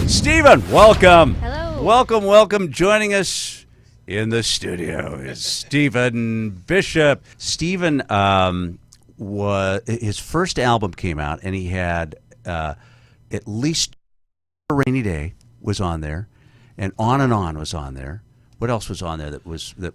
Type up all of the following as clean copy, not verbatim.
Stephen, welcome. Hello. Welcome. Joining us in the studio is Stephen Bishop. Stephen, his first album came out, and he had at least A Rainy Day was on there, and On was on there. What else was on there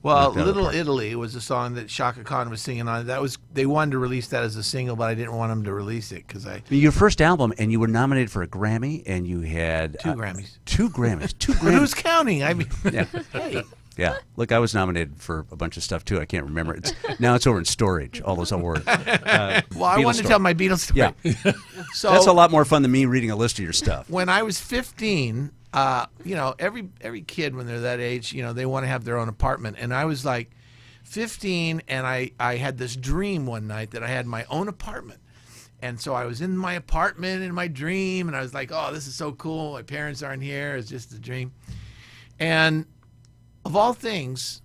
Well, that Little apart? Italy was a song that Shaka Khan was singing on. They wanted to release that as a single, but I didn't want them to release it because Your first album, and you were nominated for a Grammy, and you had two Grammys. Two Grammys. But who's counting? I mean, Yeah. hey, Yeah, look, I was nominated for a bunch of stuff too. I can't remember. Now it's over in storage. All those awards. well, I Beatles wanted to story. tell my Beatles story. Yeah, So that's a lot more fun than me reading a list of your stuff. when I was 15, every kid when they're that age, they want to have their own apartment. And I was like 15, and I had this dream one night that I had my own apartment. And so I was in my apartment in my dream, and I was like, oh, this is so cool. My parents aren't here. It's just a dream. And of all things,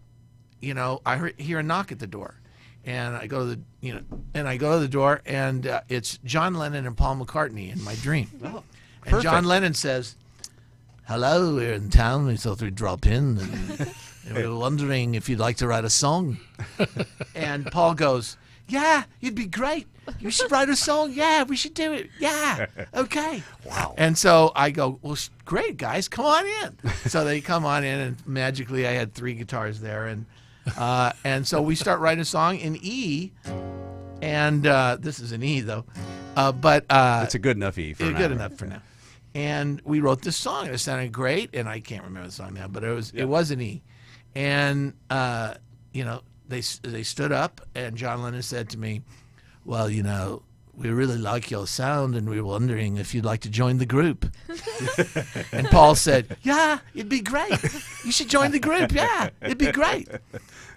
I hear a knock at the door. And I go to the door, and it's John Lennon and Paul McCartney in my dream. Oh, and John Lennon says, hello, we're in town. We thought we'd drop in. And we were wondering if you'd like to write a song. And Paul goes, yeah, you'd be great. You should write a song. Yeah, we should do it. Yeah, okay. Wow. And so I go, well, great, guys, come on in. So they come on in, and magically I had 3 guitars there. And so we start writing a song in E. And this is an E, though. But It's a good enough E for now. good enough for now. And we wrote this song. It sounded great, and I can't remember the song now, but it was an E. And they stood up, and John Lennon said to me, well, we really like your sound, and we were wondering if you'd like to join the group. And Paul said, yeah, it'd be great. You should join the group. Yeah, it'd be great.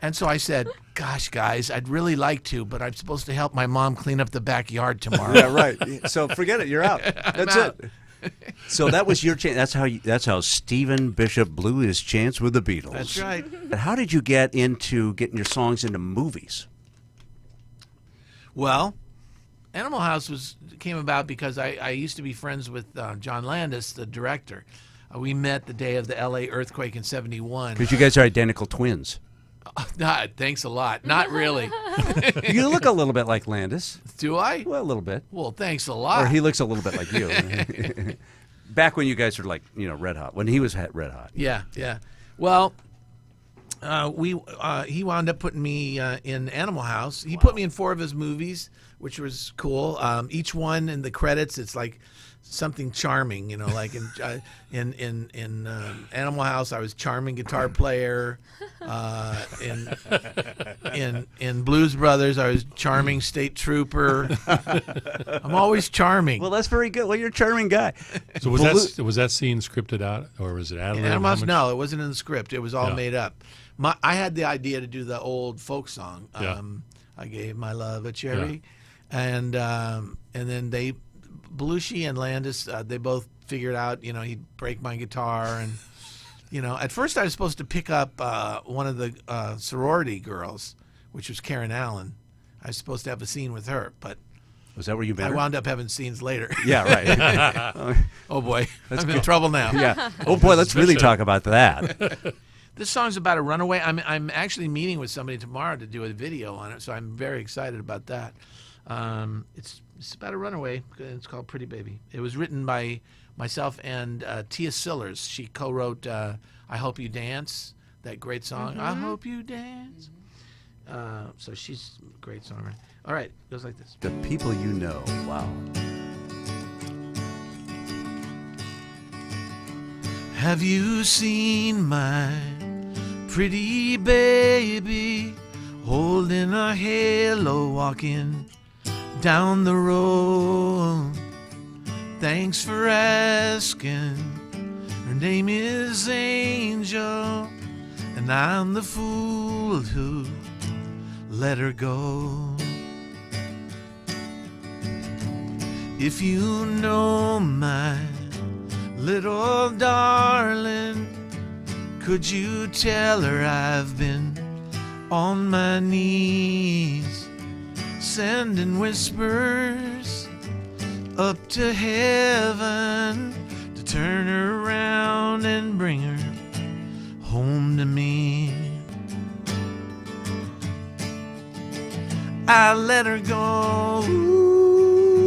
And so I said, gosh, guys, I'd really like to, but I'm supposed to help my mom clean up the backyard tomorrow. Yeah, right. So forget it. You're out. That's out. it. So that was your chance. That's how Stephen Bishop blew his chance with the Beatles. That's right. How did you get into getting your songs into movies? Well, Animal House came about because I used to be friends with John Landis, the director. We met the day of the L.A. earthquake in '71. Because you guys are identical twins. Thanks a lot. Not really. You look a little bit like Landis. Do I? Well, a little bit. Well, thanks a lot. Or he looks a little bit like you. Back when you guys were like, red hot. When he was red hot. Yeah. Well, he wound up putting me in Animal House. He put me in 4 of his movies, which was cool. Each one in the credits, it's like something charming, like in Animal House, I was charming guitar player. In Blues Brothers, I was charming state trooper. I'm always charming. Well, that's very good. Well, you're a charming guy. So was that scene scripted out, or was it ad In lib? Animal House, no, it wasn't in the script. It was all Yeah. made up. I had the idea to do the old folk song. Yeah. I gave my love a cherry, and then Belushi and Landis, they both figured out, he'd break my guitar, and at first I was supposed to pick up one of the sorority girls, which was Karen Allen. I was supposed to have a scene with her, but Was that where you met I her? wound up having scenes later. Yeah, right. Oh boy, I'm in trouble now. Yeah. Oh boy, let's really talk about that. This song's about a runaway. I'm actually meeting with somebody tomorrow to do a video on it, so I'm very excited about that. It's about a runaway. It's called Pretty Baby. It was written by myself and Tia Sillers. She co-wrote I Hope You Dance, that great song. I Hope You Dance. So she's a great songwriter. All right, it goes like this. The people you know. Wow. Have you seen my pretty baby holding a halo walking down the road? Thanks for asking. Her name is Angel, and I'm the fool who let her go. If you know my little darling, could you tell her I've been on my knees, sending whispers up to heaven to turn her around and bring her home to me. I let her go. Ooh,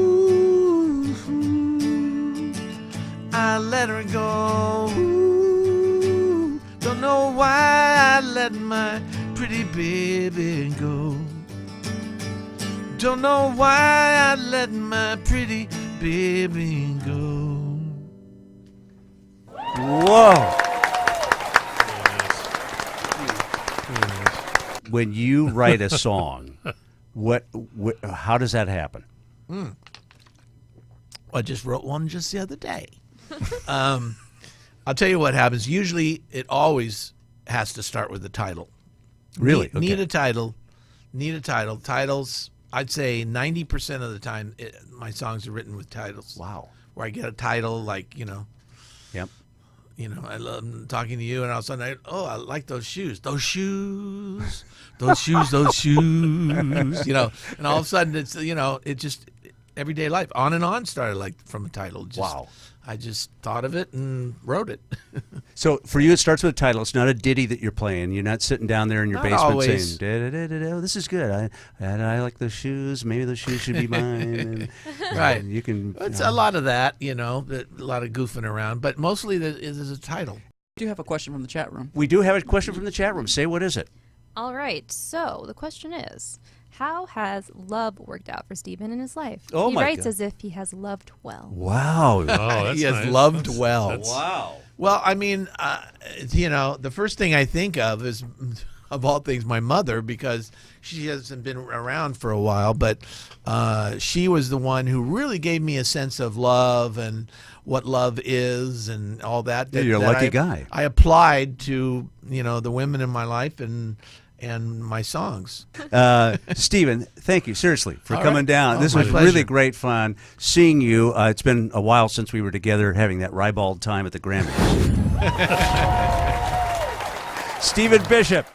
I let her go. Ooh, don't know why I let my pretty baby go. Don't know why I let my pretty baby go. Whoa. When you write a song, how does that happen? I just wrote one just the other day. I'll tell you what happens. Usually, it always has to start with the title. Really? Need a title. Need a title. Titles, I'd say 90% of the time, my songs are written with titles. Wow. Where I get a title like, Yep. I love talking to you, and all of a sudden, I like those shoes. Those shoes. Those shoes, those shoes. And all of a sudden, it's, it just, everyday life. On and On started like from a title. Wow. I just thought of it and wrote it. So for you, it starts with a title. It's not a ditty that you're playing. You're not sitting down there in your Not basement always. saying, "Da-da-da-da-da, this is good. I like those shoes. Maybe those shoes should be mine." And, Right. You can. It's a lot of that, a lot of goofing around, but mostly it is a title. I do have a question from the chat room. We do have a question from the chat room. Say, what is it? All right. So the question is, how has love worked out for Stephen in his life? Oh, he my writes God. as if he has loved well. Wow. Oh, that's He has nice. loved That's- well. that's- Wow. Well, I mean, the first thing I think of is, of all things, my mother, because she hasn't been around for a while, but she was the one who really gave me a sense of love and what love is and all that. Yeah, you're a that lucky guy. I applied to, the women in my life and my songs. Stephen, thank you seriously for All coming right. down. Oh, This my was pleasure. really great fun seeing you. It's been a while since we were together having that ribald time at the Grammys. Stephen Bishop.